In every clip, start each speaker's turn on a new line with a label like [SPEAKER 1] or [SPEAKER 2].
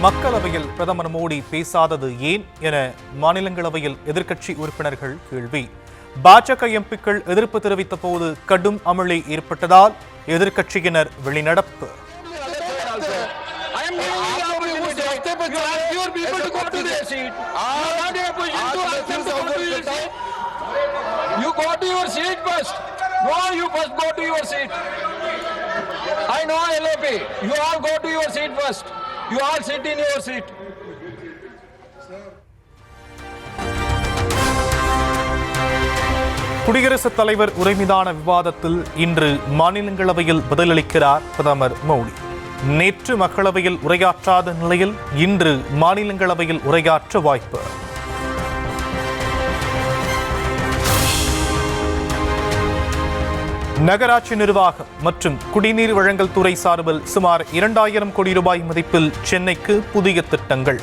[SPEAKER 1] மக்களவையில் பிரதமர் மோடி பேசாதது ஏன் என மாநிலங்களவையில் எதிர்க்கட்சி உறுப்பினர்கள் கேள்வி. பாஜக எம்பிக்கள் எதிர்ப்பு தெரிவித்த போது கடும் அமளி ஏற்பட்டதால் எதிர்க்கட்சியினர் வெளிநடப்பு.
[SPEAKER 2] You go to your seat first. No, you first go to your seat. I know LAP. You all go to your seat first. You all sit in your seat.
[SPEAKER 1] குடியரசுத் தலைவர் உரை மீதான விவாதத்தில் இன்று மாநிலங்களவையில் பதிலளிக்கிறார் பிரதமர் மோடி. நேற்று மக்களவையில் உரையாற்றாத நிலையில் இன்று மாநிலங்களவையில் உரையாற்ற வாய்ப்பு. நகராட்சி நிர்வாகம் மற்றும் குடிநீர் வழங்கல் துறை சார்பில் சுமார் 2000 கோடி ரூபாய் மதிப்பில் சென்னைக்கு புதிய திட்டங்கள்.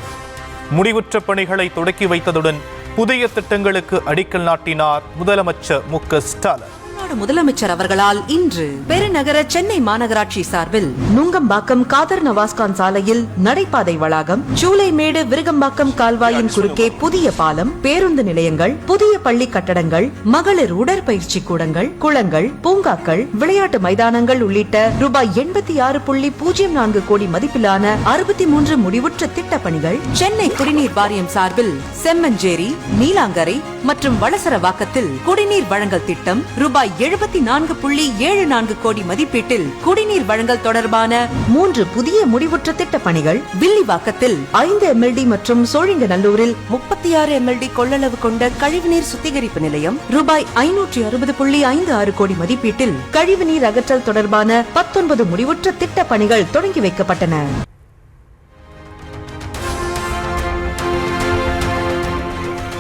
[SPEAKER 1] முடிவுற்ற பணிகளை தொடக்கி வைத்ததுடன் புதிய திட்டங்களுக்கு அடிக்கல் நாட்டினார் முதலமைச்சர் மு.க. ஸ்டாலின்.
[SPEAKER 3] முதலமைச்சர் அவர்களால் இன்று பெருநகர சென்னை மாநகராட்சி சார்பில் நுங்கம்பாக்கம் காதர் நவாஸ்கான் சாலையில் நடைபாதை வளாகம், சூளைமேடு விருகம்பாக்கம் கால்வாயின் குறுக்கே புதிய பாலம், பேருந்து நிலையங்கள், புதிய பள்ளி கட்டடங்கள், மகளிர் உடற்பயிற்சி கூடங்கள், குளங்கள், பூங்காக்கள், விளையாட்டு மைதானங்கள் உள்ளிட்ட ரூபாய் 86.04 கோடி மதிப்பிலான 63 முடிவுற்ற திட்ட பணிகள் சென்னை குடிநீர் வாரியம் சார்பில் செம்மஞ்சேரி, நீலாங்கரை மற்றும் வளசரவாக்கத்தில் குடிநீர் வழங்கல் திட்டம் ரூபாய் 74.74 கோடி மதிப்பீட்டில் குடிநீர் வழங்கல் தொடர்பான 3 புதிய முடிவுற்ற திட்ட பணிகள், வில்லிவாக்கத்தில் 5 MLD மற்றும் சோழிங்கநல்லூரில் 36 MLD கொள்ளளவு கொண்ட கழிவுநீர் சுத்திகரிப்பு நிலையம் ரூபாய் 560.56 கோடி மதிப்பீட்டில் கழிவுநீர் அகற்றல் தொடர்பான 19 முடிவுற்ற திட்ட பணிகள் தொடங்கி வைக்கப்பட்டன.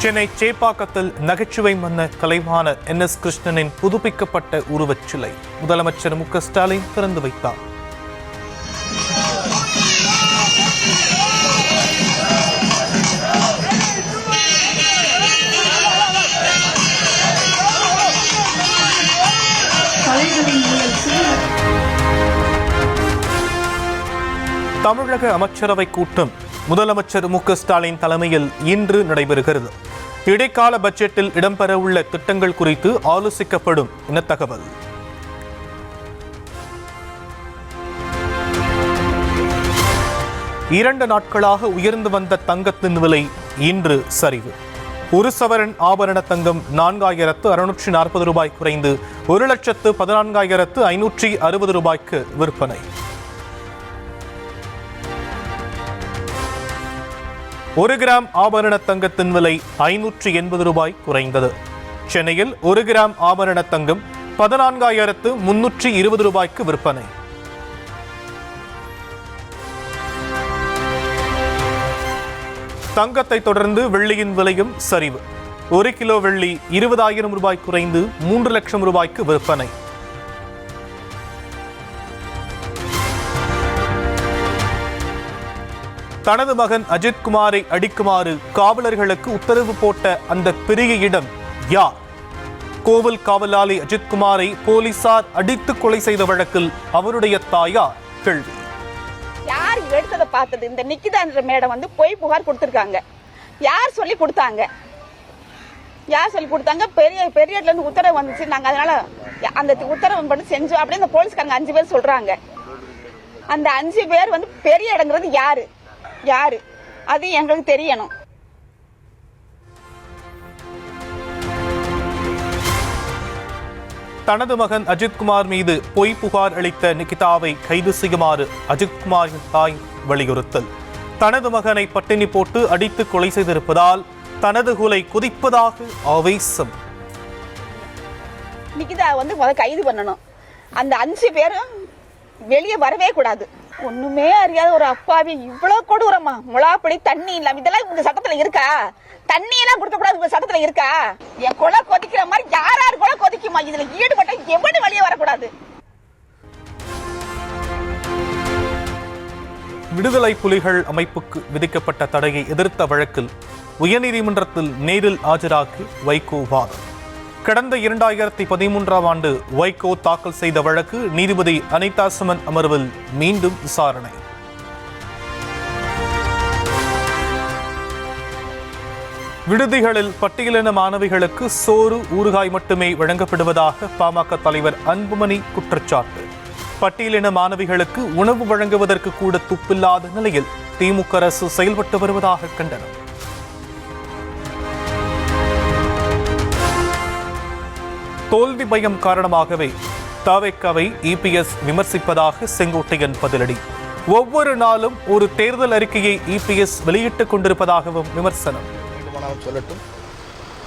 [SPEAKER 1] சென்னை சேப்பாக்கத்தில் நகைச்சுவை மன்னர் கலைவாணர் NS கிருஷ்ணனின் புதுப்பிக்கப்பட்ட உருவச் சிலை முதலமைச்சர் மு.க. ஸ்டாலின் திறந்து வைத்தார். தமிழக அமைச்சரவை கூட்டம் முதலமைச்சர் மு.க. ஸ்டாலின் தலைமையில் இன்று நடைபெறுகிறது. இடைக்கால பட்ஜெட்டில் இடம்பெறவுள்ள திட்டங்கள் குறித்து ஆலோசிக்கப்படும் என தகவல். இரண்டு நாட்களாக உயர்ந்து வந்த தங்கத்தின் விலை இன்று சரிவு. ஒரு சவரன் ஆபரண தங்கம் 4640 ரூபாய் குறைந்து 1,14,560 ரூபாய்க்கு விற்பனை. ஒரு கிராம் ஆபரண தங்கத்தின் விலை 580 ரூபாய் குறைந்தது. சென்னையில் 1 கிராம் ஆபரண தங்கம் 14,320 ரூபாய்க்கு விற்பனை. தங்கத்தை தொடர்ந்து வெள்ளியின் விலையும் சரிவு. 1 கிலோ வெள்ளி 20,000 ரூபாய் குறைந்து 3 லட்சம் ரூபாய்க்கு விற்பனை. தனது மகன் அஜித்குமாரை அடிக்குமாறு காவலர்களுக்கு உத்தரவு போட்ட அந்த பெரிய இடம் யார்? கோவில் காவலாளி அஜித்குமாரை போலீசார் அடித்து கொலை செய்த வழக்கில் அவருடைய தாயார் கேள்வி.
[SPEAKER 4] யார் எடுத்ததை பார்த்தது? இந்த நிக்கிதா என்ற மேடம் வந்து போய் புகார் கொடுத்திருக்காங்க. யார் சொல்லி கொடுத்தாங்க? பெரிய இடத்துல இருந்து உத்தரவு வந்துச்சு. நாங்க அதனால அந்த உத்தரவு பண்ணி செஞ்சோம் அப்படின்னு இந்த போலீஸ்காரங்க 5 பேர் சொல்றாங்க. அந்த 5 பேர் வந்து பெரிய இடங்கிறது யாரு? அது எங்களுக்கு தெரியணும்.
[SPEAKER 1] தனது மகன் அஜித்குமார் மீது பொய் புகார் அளித்த நிகிதாவை கைது செய்யுமாறு அஜித்குமாரின் தாய் வலியுறுத்தல். தனது மகனை பட்டினி போட்டு அடித்து கொலை செய்திருப்பதால் தனது கொலை குதிப்பதாக ஆவேசம்.
[SPEAKER 4] நிகிதா வந்து கைது பண்ணணும். அந்த 5 பேரும் வெளியே வரவே கூடாது. ஒண்ணுமே அறியாத ஒரு அப்பாவி இவ்வளவு கொடூரமா? முளாப்படி தண்ணி இல்லாம இதெல்லாம் இந்த சட்டத்துல இருக்கா? தண்ணி எல்லாம் கொடுக்க கூடாது இந்த சட்டத்துல இருக்கா? என் கொலை கொதிக்கிற மாதிரி யாராரு கொலை கொதிக்குமா? இதுல ஈடுபட்ட எவனு வெளியே வரக்கூடாது.
[SPEAKER 1] விடுதலை புலிகள் அமைப்புக்கு விதிக்கப்பட்ட தடையை எதிர்த்த வழக்கில் உயர்நீதிமன்றத்தில் நேரில் ஆஜராகி வைகோ வாதம். கடந்த 2013ஆம் ஆண்டு வைகோ தாக்கல் செய்த வழக்கு நீதிபதி அனிதா சுமன் அமர்வில் மீண்டும் விசாரணை. விடுதிகளில் பட்டியலின மாணவிகளுக்கு சோறு ஊறுகாய் மட்டுமே வழங்கப்படுவதாக பாமக தலைவர் அன்புமணி குற்றச்சாட்டு. பட்டியலின மாணவிகளுக்கு உணவு வழங்குவதற்கு கூட துப்பில்லாத நிலையில் திமுக அரசு செயல்பட்டு வருவதாக கண்டனம். தோல்வி பயம் காரணமாகவே தவிகவை இபிஎஸ் விமர்சிப்பதாக செங்கோட்டையன் பதிலடி. ஒவ்வொரு நாளும் ஒரு தேர்தல் அறிக்கையை இபிஎஸ் வெளியிட்டுக் கொண்டிருப்பதாகவும் விமர்சனம்.
[SPEAKER 5] சொல்லட்டும்,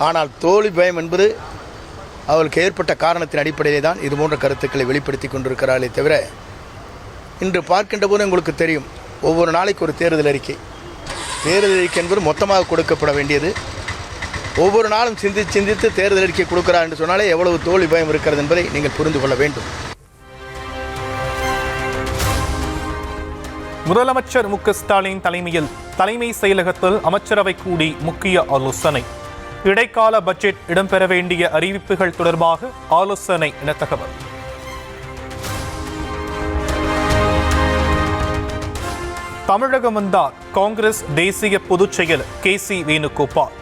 [SPEAKER 5] ஆனால் தோல்வி பயம் என்பது அவளுக்கு ஏற்பட்ட காரணத்தின் அடிப்படையிலே தான் இது போன்ற கருத்துக்களை வெளிப்படுத்தி கொண்டிருக்கிறார்களே தவிர, இன்று பார்க்கின்ற போது உங்களுக்கு தெரியும், ஒவ்வொரு நாளைக்கு ஒரு தேர்தல் அறிக்கை என்பது மொத்தமாக கொடுக்கப்பட வேண்டியது. ஒவ்வொரு நாளும் சிந்தித்து தேர்தல் அறிக்கை கொடுக்கிறார் என்று சொன்னாலே எவ்வளவு தோல்வி பயம் இருக்கிறது என்பதை நீங்கள் புரிந்து கொள்ள வேண்டும்.
[SPEAKER 1] முதலமைச்சர் மு க ஸ்டாலின் தலைமையில் தலைமை செயலகத்தில் அமைச்சரவை கூடி முக்கிய ஆலோசனை. இடைக்கால பட்ஜெட் இடம்பெற வேண்டிய அறிவிப்புகள் தொடர்பாக ஆலோசனை என தகவல். தமிழகம் வந்தார் காங்கிரஸ் தேசிய பொதுச் செயலர் KC வேணுகோபால்.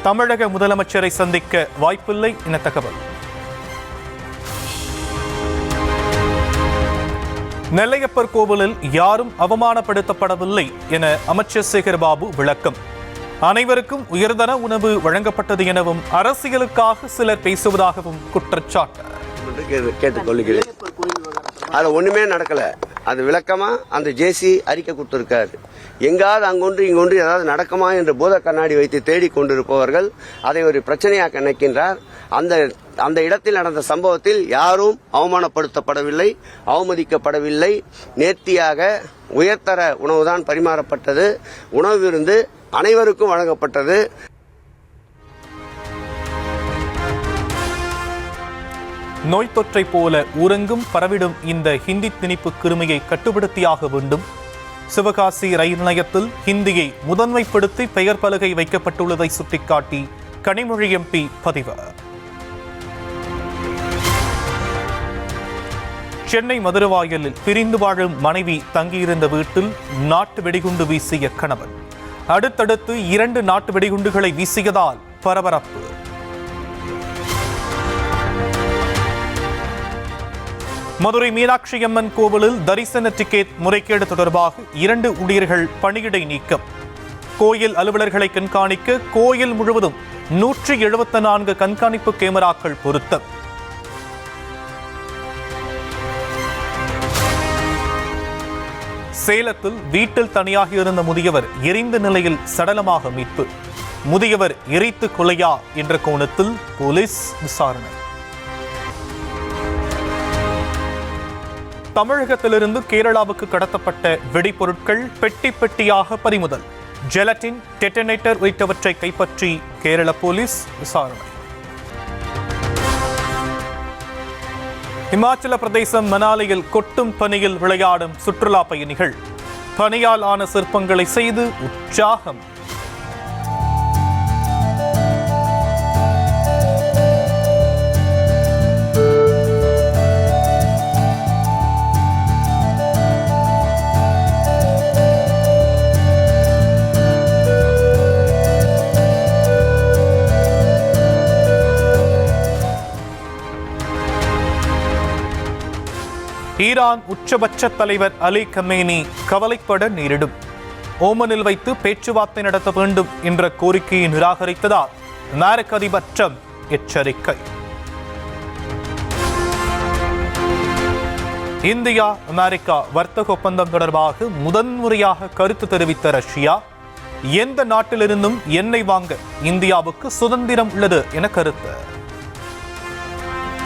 [SPEAKER 1] தமிழக முதலமைச்சரை சந்திக்க வாய்ப்பில்லை என தகவல். நெல்லையப்பர் கோவிலில் யாரும் அவமானப்படுத்தப்படவில்லை என அமைச்சர் சேகர்பாபு விளக்கம். அனைவருக்கும் உயர்தர உணவு வழங்கப்பட்டது எனவும் அரசியலுக்காக சிலர் பேசுவதாகவும் குற்றச்சாட்டு.
[SPEAKER 6] கேட்டுக்கொள்கிறேன். அது ஒண்ணுமே நடக்கல. அது விளக்கமா அந்த ஜேசி அறிக்கை கொடுத்திருக்காரு. எங்காவது அங்கொன்று இங்கொன்று ஏதாவது நடக்குமா என்று பூத கண்ணாடி வைத்து தேடிக் கொண்டிருப்பவர்கள் அதை ஒரு பிரச்சனையாக நினைக்கின்றார். அந்த இடத்தில் நடந்த சம்பவத்தில் யாரும் அவமானப்படுத்தப்படவில்லை, அவமதிக்கப்படவில்லை. நேர்த்தியாக உயர்தர உணவுதான் பரிமாறப்பட்டது. உணவு விருந்து அனைவருக்கும் வழங்கப்பட்டது.
[SPEAKER 1] நோய் தொற்றை போல ஊரெங்கும் பரவிடும் இந்த ஹிந்தி திணிப்பு கிருமியை கட்டுப்படுத்தியாக வேண்டும். சிவகாசி ரயில் நிலையத்தில் ஹிந்தியை முதன்மைப்படுத்தி பெயர் பலகை வைக்கப்பட்டுள்ளதை சுட்டிக்காட்டி கனிமொழி MP பதிவு. சென்னை மதுரவாயலில் பிரிந்து வாழும் மனைவி தங்கியிருந்த வீட்டில் நாட்டு வெடிகுண்டு வீசிய கணவன். அடுத்தடுத்து 2 நாட்டு வெடிகுண்டுகளை வீசியதால் பரபரப்பு. மதுரை மீனாட்சி அம்மன் கோவிலில் தரிசன டிக்கெட் முறைகேடு தொடர்பாக 2 ஊழியர்கள் பணியிடை நீக்கம். கோயில் அலுவலர்களை கண்காணிக்க கோயில் முழுவதும் 174 கண்காணிப்பு கேமராக்கள் பொருத்தம். சேலத்தில் வீட்டில் தனியாக இருந்த முதியவர் எரிந்த நிலையில் சடலமாக மீட்பு. முதியவர் எரித்து கொலையா என்ற கோணத்தில் போலீஸ் விசாரணை. தமிழகத்திலிருந்து கேரளாவுக்கு கடத்தப்பட்ட வெடிபொருட்கள் பெட்டி பெட்டியாக பறிமுதல். ஜெலட்டின், டெட்டனேட்டர் உள்ளிட்டவற்றை கைப்பற்றி கேரள போலீஸ் விசாரணை. இமாச்சல பிரதேசம் மனாலியில் கொட்டும் பனியில் விளையாடும் சுற்றுலா பயணிகள். பனியால் ஆன சிற்பங்களை செய்து உற்சாகம். ஈரான் உச்சபட்ச தலைவர் அலி கமேனி கவலைப்பட நேரிடும். ஓமனில் வைத்து பேச்சுவார்த்தை நடத்த வேண்டும் என்ற கோரிக்கையை நிராகரித்ததால் அமெரிக்க அதிபர் ட்ரம்ப் எச்சரிக்கை. இந்தியா அமெரிக்கா வர்த்தக ஒப்பந்தம் தொடர்பாக முதன்முறையாக கருத்து தெரிவித்த ரஷ்யா, எந்த நாட்டிலிருந்தும் எண்ணெய் வாங்க இந்தியாவுக்கு சுதந்திரம் உள்ளது என கருத்து.